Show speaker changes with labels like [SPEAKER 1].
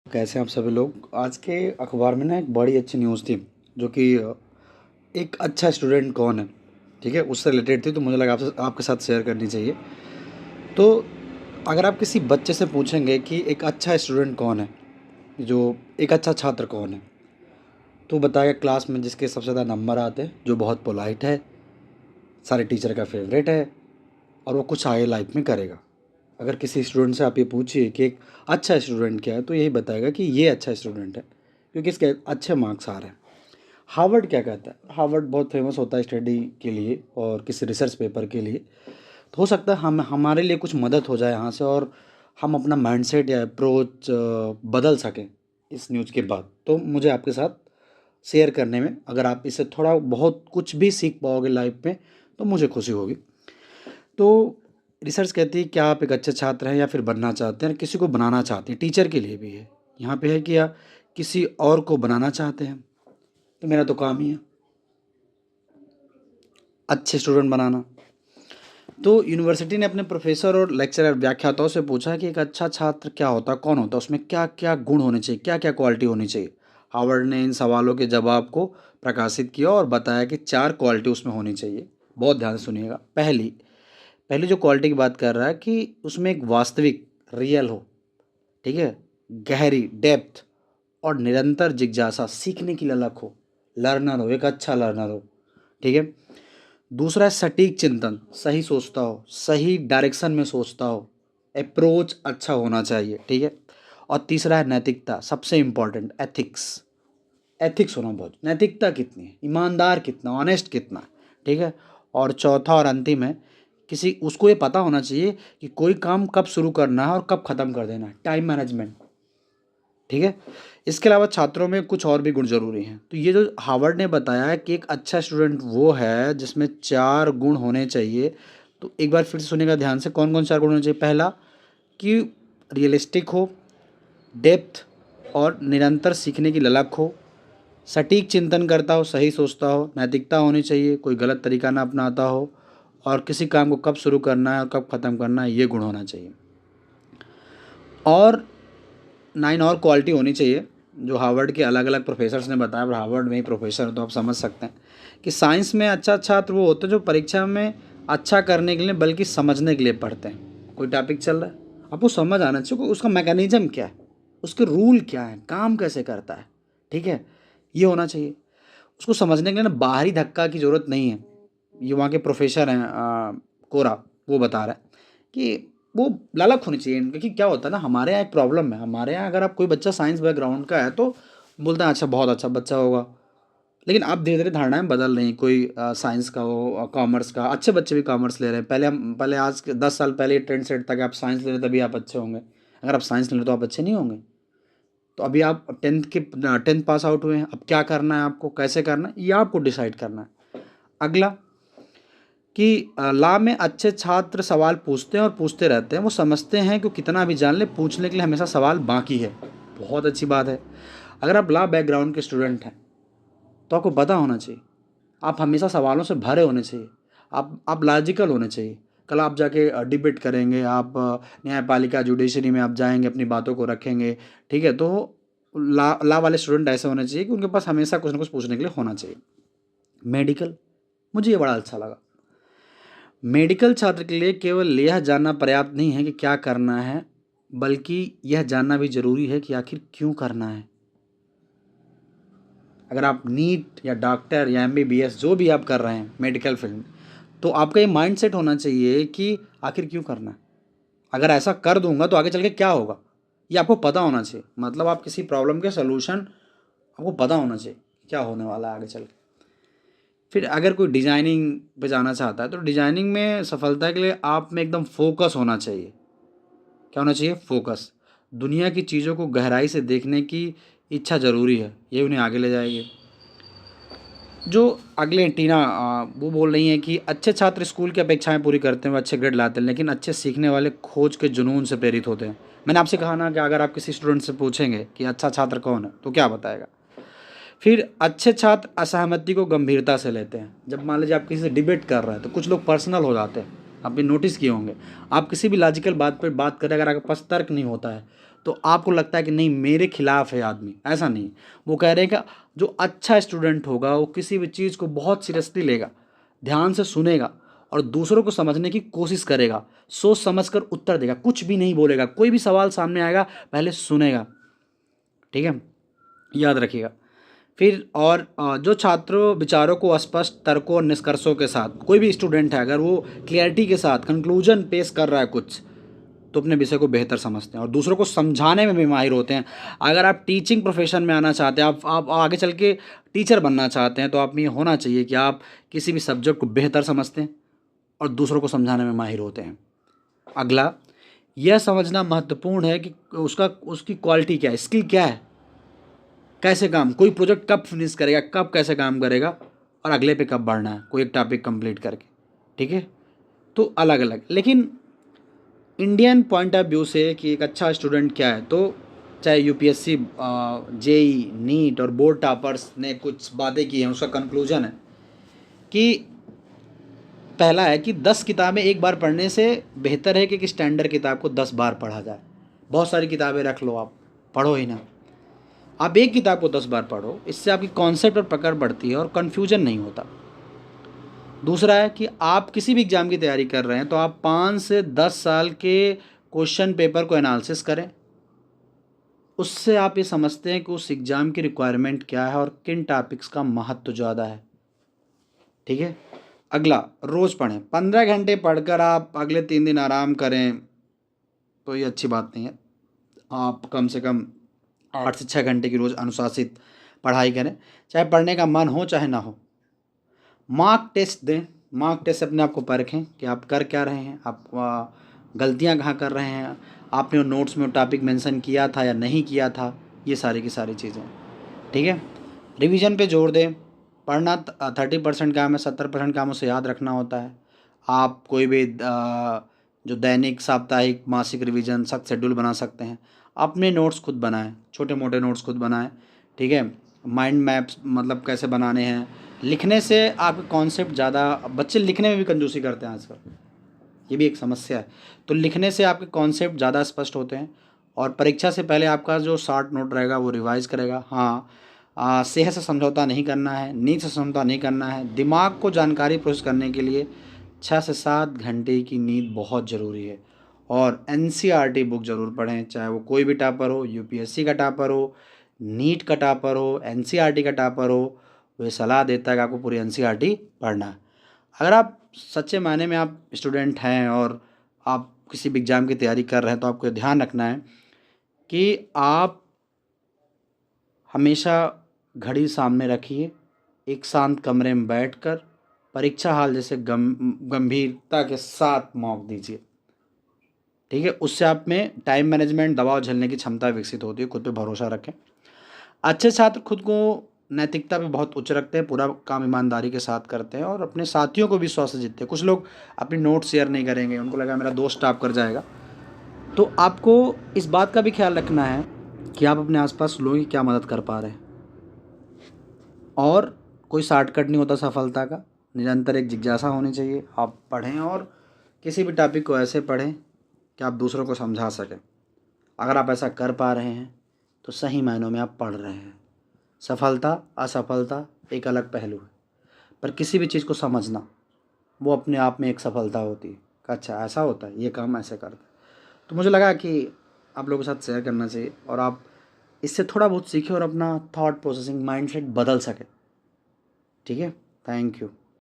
[SPEAKER 1] कैसे हैं आप सभी लोग? आज के अखबार में ना एक बड़ी अच्छी न्यूज़ थी जो कि एक अच्छा स्टूडेंट कौन है, ठीक है? उससे रिलेटेड थी तो मुझे लगा आपसे आपके साथ शेयर करनी चाहिए। तो अगर आप किसी बच्चे से पूछेंगे कि एक अच्छा स्टूडेंट कौन है, जो एक अच्छा छात्र कौन है, तो बताएगा क्लास में जिसके सबसे ज़्यादा नंबर आते हैं, जो बहुत पोलाइट है, सारे टीचर का फेवरेट है और वो कुछ आगे लाइफ में करेगा। अगर किसी स्टूडेंट से आप ये पूछिए कि एक अच्छा स्टूडेंट क्या है, तो यही बताएगा कि ये अच्छा स्टूडेंट है क्योंकि इसके अच्छे मार्क्स आ रहे हैं। हार्वर्ड क्या कहता है? हार्वर्ड बहुत फेमस होता है स्टडी के लिए और किसी रिसर्च पेपर के लिए। तो हो सकता है हम हमारे लिए कुछ मदद हो जाए यहाँ से और हम अपना माइंडसेट या अप्रोच बदल सकें इस न्यूज़ के बाद। तो मुझे आपके साथ शेयर करने में, अगर आप इससे थोड़ा बहुत कुछ भी सीख पाओगे लाइफ में, तो मुझे खुशी होगी। तो रिसर्च कहती है क्या आप एक अच्छे छात्र हैं या फिर बनना चाहते हैं, किसी को बनाना चाहते हैं, टीचर के लिए भी है। यहाँ पे है कि या किसी और को बनाना चाहते हैं, तो मेरा तो काम ही है अच्छे स्टूडेंट बनाना। तो यूनिवर्सिटी ने अपने प्रोफेसर और लेक्चरर व्याख्याताओं से पूछा कि एक अच्छा छात्र क्या होता है, कौन होता है, उसमें क्या क्या गुण होने चाहिए, क्या क्या क्वालिटी होनी चाहिए। हार्वर्ड ने इन सवालों के जवाब को प्रकाशित किया और बताया कि 4 क्वालिटी उसमें होनी चाहिए। बहुत ध्यान से सुनिएगा। पहली पहली जो क्वालिटी की बात कर रहा है कि उसमें एक वास्तविक, रियल हो, ठीक है, गहरी, डेप्थ और निरंतर जिज्ञासा, सीखने की ललक हो, लर्नर हो, एक अच्छा लर्नर हो, ठीक है। दूसरा है सटीक चिंतन, सही सोचता हो, सही डायरेक्शन में सोचता हो, अप्रोच अच्छा होना चाहिए, ठीक है। और तीसरा है नैतिकता, सबसे इम्पॉर्टेंट एथिक्स। एथिक्स होना बहुत, नैतिकता कितनी है, ईमानदार कितना, ऑनेस्ट कितना, ठीक है। और चौथा और अंतिम है किसी उसको ये पता होना चाहिए कि कोई काम कब शुरू करना है और कब ख़त्म कर देना है, टाइम मैनेजमेंट, ठीक है। इसके अलावा छात्रों में कुछ और भी गुण जरूरी हैं। तो ये जो हार्वर्ड ने बताया है कि एक अच्छा स्टूडेंट वो है जिसमें 4 गुण होने चाहिए। तो एक बार फिर से सुनिएगा ध्यान से, कौन कौन 4 गुण होने चाहिए। पहला कि रियलिस्टिक हो, डेप्थ और निरंतर सीखने की ललक हो, सटीक चिंतन करता हो, सही सोचता हो, नैतिकता होनी चाहिए, कोई गलत तरीका ना अपनाता हो, और किसी काम को कब शुरू करना है और कब ख़त्म करना है ये गुण होना चाहिए। और 9 और क्वालिटी होनी चाहिए जो हार्वर्ड के अलग अलग प्रोफेसर्स ने बताया, और हार्वर्ड में ही प्रोफेसर तो आप समझ सकते हैं कि साइंस में अच्छा छात्र वो होते हैं जो परीक्षा में अच्छा करने के लिए बल्कि समझने के लिए पढ़ते हैं। कोई टॉपिक चल रहा है, आपको समझ आना चाहिए कि उसका मैकेनिज्म क्या है, उसके रूल क्या है, काम कैसे करता है, ठीक है, ये होना चाहिए। उसको समझने के लिए ना बाहरी धक्का की ज़रूरत नहीं है। ये वहाँ के प्रोफेसर हैं, कोरा, वो बता रहा है कि वो ललक होनी चाहिए इनकी। कि क्या होता है ना, हमारे यहाँ एक प्रॉब्लम है, हमारे यहाँ अगर आप कोई बच्चा साइंस बैकग्राउंड का है तो बोलते हैं अच्छा बहुत अच्छा बच्चा होगा। लेकिन अब धीरे धीरे धारणाएं बदल रही हैं। कोई साइंस का हो, कॉमर्स का, अच्छे बच्चे भी कॉमर्स ले रहे हैं। पहले आज के 10 साल पहले ये ट्रेंड सेट था कि आप साइंस ले रहे तभी आप अच्छे होंगे, अगर आप साइंस ले रहे तो आप अच्छे नहीं होंगे। तो अभी आप टेंथ पास आउट हुए हैं, अब क्या करना है आपको, कैसे करना है, ये आपको डिसाइड करना है। अगला कि लॉ में अच्छे छात्र सवाल पूछते हैं और पूछते रहते हैं। वो समझते हैं कि वो कितना भी जान ले, पूछने के लिए हमेशा सवाल बाकी है। बहुत अच्छी बात है। अगर आप लॉ बैकग्राउंड के स्टूडेंट हैं तो आपको पता होना चाहिए, आप हमेशा सवालों से भरे होने चाहिए, आप लॉजिकल होने चाहिए। कल आप जाके डिबेट करेंगे, आप न्यायपालिका जुडिशरी में आप जाएंगे, अपनी बातों को रखेंगे, ठीक है। तो लॉ वाले स्टूडेंट ऐसे होने चाहिए कि उनके पास हमेशा कुछ ना कुछ पूछने के लिए होना चाहिए। मेडिकल, मुझे ये बड़ा अच्छा लगा। मेडिकल छात्र के लिए केवल यह जानना पर्याप्त नहीं है कि क्या करना है, बल्कि यह जानना भी जरूरी है कि आखिर क्यों करना है। अगर आप नीट या डॉक्टर या एमबीबीएस जो भी आप कर रहे हैं मेडिकल फील्ड में, तो आपका ये माइंड सेट होना चाहिए कि आखिर क्यों करना है। अगर ऐसा कर दूंगा तो आगे चल के क्या होगा, ये आपको पता होना चाहिए। मतलब आप किसी प्रॉब्लम के सोल्यूशन आपको पता होना चाहिए क्या होने वाला है आगे चल के। फिर अगर कोई डिजाइनिंग पे जाना चाहता है तो डिजाइनिंग में सफलता के लिए आप में एकदम फोकस होना चाहिए। क्या होना चाहिए? फोकस। दुनिया की चीज़ों को गहराई से देखने की इच्छा ज़रूरी है, ये उन्हें आगे ले जाएगी। जो अगले टीना वो बोल रही हैं कि अच्छे छात्र स्कूल की अपेक्षाएं पूरी करते हैं, वो अच्छे ग्रेड लाते हैं, लेकिन अच्छे सीखने वाले खोज के जुनून से प्रेरित होते हैं। मैंने आपसे कहा ना कि अगर आप किसी स्टूडेंट से पूछेंगे कि अच्छा छात्र कौन है तो क्या बताएगा। फिर अच्छे छात्र असहमति को गंभीरता से लेते हैं। जब मान लीजिए आप किसी से डिबेट कर रहे हैं तो कुछ लोग पर्सनल हो जाते हैं, आपने नोटिस किए होंगे। आप किसी भी लॉजिकल बात पर बात करें, अगर आपके पास तर्क नहीं होता है तो आपको लगता है कि नहीं मेरे खिलाफ है आदमी, ऐसा नहीं। वो कह रहे हैं कि जो अच्छा स्टूडेंट होगा वो किसी भी चीज़ को बहुत सीरियसली लेगा, ध्यान से सुनेगा और दूसरों को समझने की कोशिश करेगा, सोच समझ कर उत्तर देगा, कुछ भी नहीं बोलेगा, कोई भी सवाल सामने आएगा पहले सुनेगा, ठीक है, याद रखिएगा। फिर और जो छात्रों विचारों को स्पष्ट तर्कों और निष्कर्षों के साथ, कोई भी स्टूडेंट है अगर वो क्लियरिटी के साथ कंक्लूजन पेश कर रहा है कुछ, तो अपने विषय को बेहतर समझते हैं और दूसरों को समझाने में भी माहिर होते हैं। अगर आप टीचिंग प्रोफेशन में आना चाहते हैं, आप आगे चल के टीचर बनना चाहते हैं, तो आप में ये होना चाहिए कि आप किसी भी सब्जेक्ट को बेहतर समझते हैं और दूसरों को समझाने में माहिर होते हैं। अगला, यह समझना महत्वपूर्ण है कि उसकी क्वालिटी क्या है, स्किल क्या है, कैसे काम, कोई प्रोजेक्ट कब फिनिश करेगा, कब कैसे काम करेगा और अगले पे कब बढ़ना है, कोई एक टॉपिक कंप्लीट करके, ठीक है। तो अलग अलग, लेकिन इंडियन पॉइंट ऑफ व्यू से कि एक अच्छा स्टूडेंट क्या है, तो चाहे यूपीएससी, जेई, नीट और बोर्ड टॉपर्स ने कुछ बातें की हैं, उसका कंक्लूजन है कि पहला है कि 10 किताबें एक बार पढ़ने से बेहतर है कि एक स्टैंडर्ड किताब को 10 बार पढ़ा जाए। बहुत सारी किताबें रख लो, आप पढ़ो ही ना, आप एक किताब को 10 बार पढ़ो, इससे आपकी कॉन्सेप्ट पर पकड़ बढ़ती है और कन्फ्यूजन नहीं होता। दूसरा है कि आप किसी भी एग्ज़ाम की तैयारी कर रहे हैं तो आप 5 से 10 साल के क्वेश्चन पेपर को एनालिसिस करें, उससे आप ये समझते हैं कि उस एग्ज़ाम की रिक्वायरमेंट क्या है और किन टॉपिक्स का महत्व ज़्यादा है, ठीक है। अगला, रोज़ पढ़ें, 15 घंटे पढ़कर आप अगले 3 दिन आराम करें तो ये अच्छी बात नहीं है। आप कम से कम 8 से 6 घंटे की रोज़ अनुशासित पढ़ाई करें, चाहे पढ़ने का मन हो चाहे ना हो। मार्क टेस्ट दें, मार्क टेस्ट से अपने आप को परखें कि आप कर क्या रहे हैं, आप गलतियां कहाँ कर रहे हैं, आपने वो नोट्स में वो टॉपिक मेंशन किया था या नहीं किया था, ये सारी की सारी चीज़ें, ठीक है। रिवीजन पे जोर दें, पढ़ना 30% काम है, 70% काम उसे याद रखना होता है। आप कोई भी जो दैनिक, साप्ताहिक, मासिक रिवीजन सख्त शेड्यूल बना सकते हैं। अपने नोट्स खुद बनाएं, छोटे मोटे नोट्स खुद बनाएं, ठीक है। माइंड मैप्स मतलब कैसे बनाने हैं, लिखने से आपके कॉन्सेप्ट ज़्यादा, बच्चे लिखने में भी कंजूसी करते हैं आजकल, ये भी एक समस्या है। तो लिखने से आपके कॉन्सेप्ट ज़्यादा स्पष्ट होते हैं और परीक्षा से पहले आपका जो शॉर्ट नोट रहेगा वो रिवाइज़ करेगा। हाँ, सेहत से समझौता नहीं करना है, नींद से समझौता नहीं करना है। दिमाग को जानकारी प्रोसेस करने के लिए 6 से 7 घंटे की नींद बहुत ज़रूरी है और एनसीईआरटी बुक ज़रूर पढ़ें, चाहे वो कोई भी टॉपर हो, यूपीएससी का टॉपर हो, नीट का टॉपर हो, एनसीईआरटी का टॉपर हो, वो सलाह देता है कि आपको पूरी एनसीईआरटी पढ़ना है। अगर आप सच्चे मायने में आप स्टूडेंट हैं और आप किसी भी एग्ज़ाम की तैयारी कर रहे हैं तो आपको ध्यान रखना है कि आप हमेशा घड़ी सामने रखिए, एक शांत कमरे में बैठकर परीक्षा हाल जैसे गंभीरता के साथ मॉक दीजिए, ठीक है। उससे आप में टाइम मैनेजमेंट, दबाव झेलने की क्षमता विकसित होती है। खुद पे भरोसा रखें। अच्छे छात्र खुद को नैतिकता पे बहुत उच्च रखते हैं, पूरा काम ईमानदारी के साथ करते हैं और अपने साथियों को विश्वास से जीतते हैं। कुछ लोग अपनी नोट शेयर नहीं करेंगे, उनको लगा मेरा दोस्त टॉप कर जाएगा। तो आपको इस बात का भी ख्याल रखना है कि आप अपने आसपास लोगों की क्या मदद कर पा रहे हैं और कोई शॉर्टकट नहीं होता सफलता का, निरंतर एक जिज्ञासा होनी चाहिए। आप पढ़ें और किसी भी टॉपिक को ऐसे पढ़ें कि आप दूसरों को समझा सकें। अगर आप ऐसा कर पा रहे हैं तो सही मायनों में आप पढ़ रहे हैं। सफलता असफलता एक अलग पहलू है, पर किसी भी चीज़ को समझना वो अपने आप में एक सफलता होती है कि अच्छा ऐसा होता है, ये काम ऐसे करता है। तो मुझे लगा कि आप लोगों के साथ शेयर करना चाहिए और आप इससे थोड़ा बहुत सीखें और अपना थॉट प्रोसेसिंग माइंडसेट बदल सकें, ठीक है। Thank you.